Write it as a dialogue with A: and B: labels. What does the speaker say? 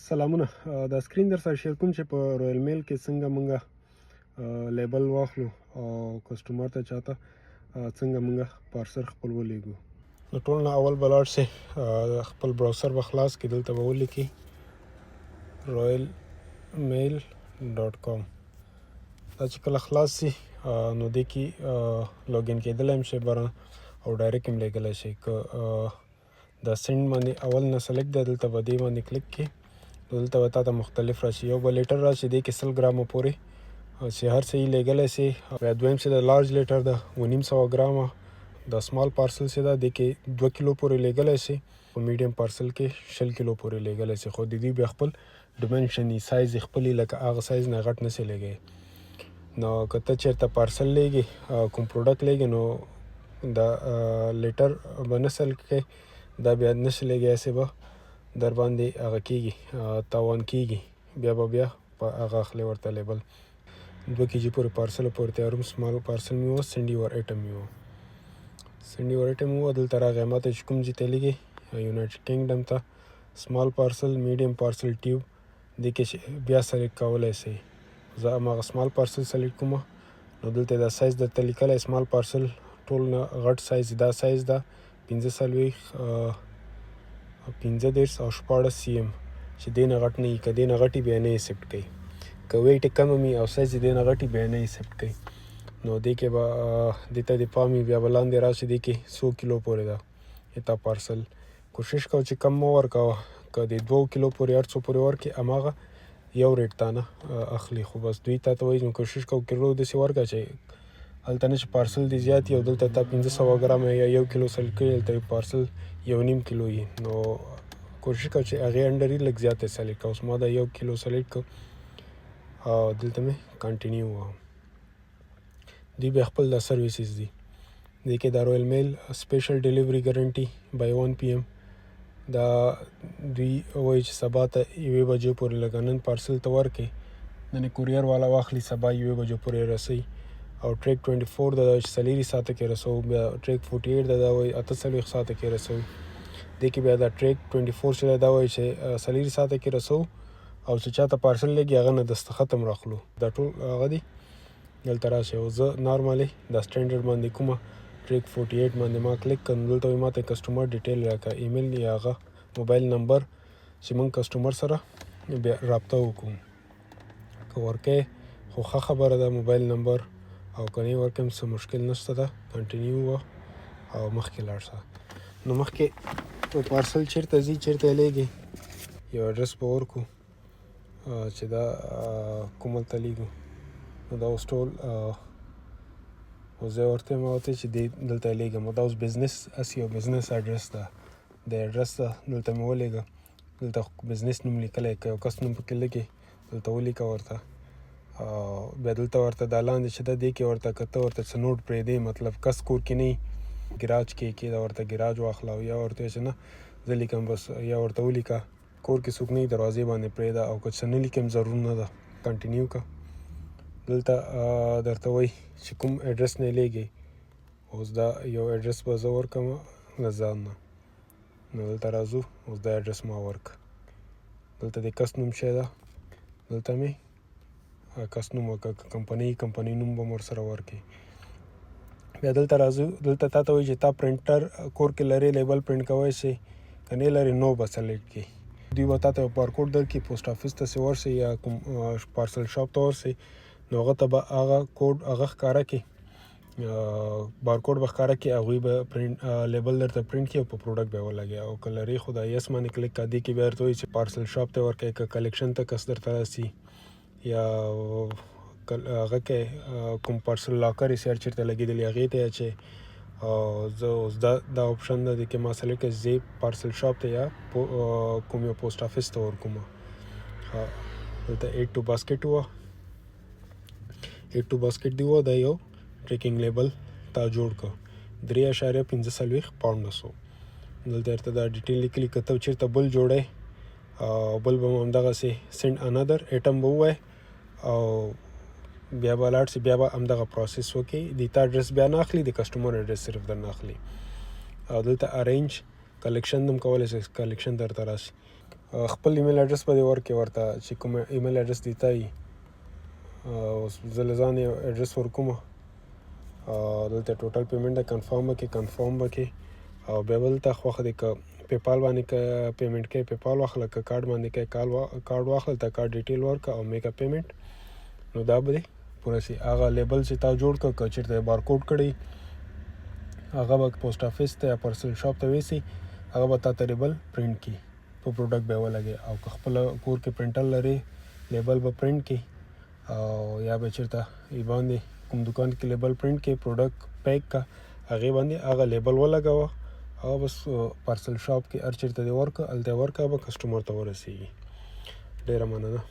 A: سلامونه. دا سکرین در سره شیر کوم چې په رویل میل کې څنګه مونږه لیبل واخلو او کسټمر ته چاته څنګه مونږه پارسل خپل ولیږو. نو ټول نه اول به لاړ شئ، خپل براوسر به خلاص کړئ، دلته به ولیکئ royalmail.com. دا چې کله خلاص شي نو دې کې لاګین کېدلی هم شئ بره او ډایرکټ هم لیږلی شئ. که دا سینډ باندې اول نه سلیکټ دی، دلته به دې باندې کلیک کړئ، دلته به تاته مختلف راشي. یو به لیټر راشي، دې کې 100 ګرامه پورې چې هر څه یې لیږلی شي. بیا دویم چې د لارج لیټر ده 950 ګرامه. د سمال پارسل چې ده دې کې 2 کیلو پورې لیږلی شي. په میډیم پارسل کې 20 کیلو پورې لیږلی شي، خو د دوی بیا خپل ډیمنشن سایز یې خپل لکه هغه سایز نه غټ نه شي لیږی. نو که ته چېرته پارسل لیږي کوم پروډکټ لیږي نو دا لیټر به نه سلیکټ کوې، دا بیا نه شي لیږی، هسې به در باندې هغه کېږي، تاوان کېږي. بیا په هغه اخلي ورته لیبل. 2 کېجي پورې پارسل پورې تیاروم. سمال پارسل مې و، سینډ یور ایټم مې و، سینډ یور ایټم مې و. دلته راغی ما ته چې کوم ځای ته لیږي، یونایټډ کنګډم ته. سمال پارسل، میډیم پارسل، ټیوب، دې کې بیا سلیکټ کولی شئ. زه هماغه سمال پارسل سلیکټ کوم. نو دلته دا سایز درته لیکلی، سمال پارسل ټول نه غټ سایز دا سایز ده 45 15 او 14 cm چې دې نه غټ نه وي. که دې نه غټ وي بیا نه ایسپټ کوي. که ویټ یې کم وي او سایز یې دې نه غټ وي بیا نه ایسپټ کوي. نو دې کې به دې ته دې پام وي. بیا به لاندې راشي، دې کې 100 کیلو پورې ده تا پارسل. کوشش کوه چې کم مه ورکوه. که د 2 کیلو پورې هر څو پورې ورکړې هماغه یو ریټ تا نه اخلي. خو بس دوی تا ته وایي نو کوشش کوه کیلو داسې ورکړه چې هلته نه چې پارسل دې زیات وي او دلته تا 500 ګرامه یا 1 کیلو سلیکټ کړي، هلته پارسل 1.5 کیلو وي. نو کوشش کوه چې هغې انډر یې لږ زیات یې سلیکټ کوه. اوس ما دا 1 کیلو سلیکټ کړ او دلته مې کنټینیو وواهم. دوی بیا خپل دا سرویسز دي. دې کې دا رویل میل سپیشل ډیلیوري ګارنټي بای 1 PM. دا دوی وایي چې سبا ته 1 بجې پورې لکه نن پارسل ته ورکړي، نن کوریر والا واخلي، سبا 1 بجې پورې رسوي. او ټریک 24 ده چې 4 ساعته کې رسوو. بیا ټریک 48 ده، دا وایي 48 ساعته کې رسوو. دې کې بیا دا ټریک 24 چې دا وایي چې 4 ساعته کې رسوو، او چې چاته پارسل لګي هغه نه دستخط هم راخلو. دا ټول هغه دي. دلته راشئ او زه نارمالي دا سټینډرډ باندې کومه ټریک 48 باندې ما کلیک کړم. دلته وایي ما ته کسټمر ډیټیل راکړه، ایمیل یا هغه موبایل نمبر چې موږ کسټمر سره بیا رابطه وکړو. که ورکوې خو ښه خبره ده موبایل نمبر، او که نه یې ورکړم څه مشکل نشته ده. کنټینیو وه او مخکې لاړ شه. نو مخکې پارسل چېرته ځي، چېرته یې لیږي، یو اډرس به ورکړو چې دا کوم هلته لیږو. نو دا اوس ټول زه ورته یم ورته چې دلته یې لیږم. دا اوس بزنس هسې یو بزنس اډرس ده، د اډرس ده دلته مې ولیږه. دلته بزنس نوم لیکلی، که یو کس نوم پکې لیکي دلته ولیکه ورته. بیا دلته ورته دا لاندې چې ده دې کې ورته که ته ورته څه نوټ پرېږدې، مطلب کس کور کې نه وي، ګراج کې دا ورته ګراج واخله، او یا ورته چې نه زه لیکم بس، یا ورته ولیکه کور کې څوک نه وي دروازې باندې پرېږده، او که څه نه لیکم ضرور نه ده. کنټینیو که دلته درته وایي چې کوم اډرس نه یې لیږي. اوس دا یو اډرس به زه ورکړم له ځان نه. نو دلته راځو، اوس دا اډرس ما ورکړه. دلته د کس نوم شی ده، دلته مې کس نوم وکړه. که کمپنۍ نوم به م ورسره ورکړي. بیا دلته راځو، دلته تا ته وایي چې تا پرنټر کور کې لرې، لیبل پرنټ کوی شي، که نه لرې نو به سلیکټ کړي. دوی به تا ته یو بارکوډ درکړي، پوسټ آفیس ته چې ورشئ یا کوم پارسل شاپ ته ورشئ، نو هغه ته به هغه کوډ هغه ښکاره کړي، بارکوډ به ښکاره کړي، هغوی به لیبل درته پرنټ کړي او په پروډکټ به یې ولګوي. او که لرې خو دا یس باندې کلیک کړه، دې کې بیا درته وایي چې پارسل شاپ ته ورکوي، که کلیکشن ته کس درته راسي، یا هغه کې کوم پارسل لاکر یې سر چېرته لګېدلي هغې ته یې اچوي. او زه اوس دا آپشن ده، دې کې ما سلیکټ کړه زه پارسل شاپ ته یا کوم یو پوسټ آفیس ته ورکوم. دلته 8 to basket وه، 8 to basket دی وه. دا یو ټریکینګ لیبل تا جوړ کړه، 3.45 پاونډه سو. دلته درته دا ډیټیل لیکلي، که ته چېرته بل جوړی بل به هم همدغسې سینډ انادر ایټم به ووایې او بیا به لاړ شي، بیا به همدغه پروسس وکړي. د تا اډرس بیا نه اخلي، د کسټمر اډرس صرف در نه اخلي. او دلته ارینج کلیکشن هم کولی شي، کلیکشن درته راشي. خپل ایمیل اډرس به دې ورکړې ورته چې کوم ایمیل اډرس دې ته وي. اوس زه له ځانه یو اډرس ورکوم. دلته ټوټل پیمنټ ده کنفرم به کې او بیا به دلته خوښه دی که پیپال باندې که پیمنټ کوي پیپال واخله، که کارډ باندې کوي کارډ واخله، ته کارډ ډیټیل ورکړه او میک اپ پیمنټ. نو دا به دې پوره شي. هغه لیبل چې تا جوړ کړه که چېرته یې بارکوډ کړی هغه به پوسټ آفیس ته یا پارسل شاپ ته ویسي، هغه به تا ته لیبل پرنټ کړي، په پروډکټ به یې ولګي. او که خپله کور کې پرنټر لري لیبل به پرنټ کړي او یا به چېرته ای باندې کوم دکان کې لیبل پرنټ کړي پروډکټ پیک کا هغې باندې هغه لیبل ولګوه او بس پارسل شاپ کې هر چېرته دې ورکړه هلته یې ورکړه به کسټمر ته ورسیږي. ډېره مننه.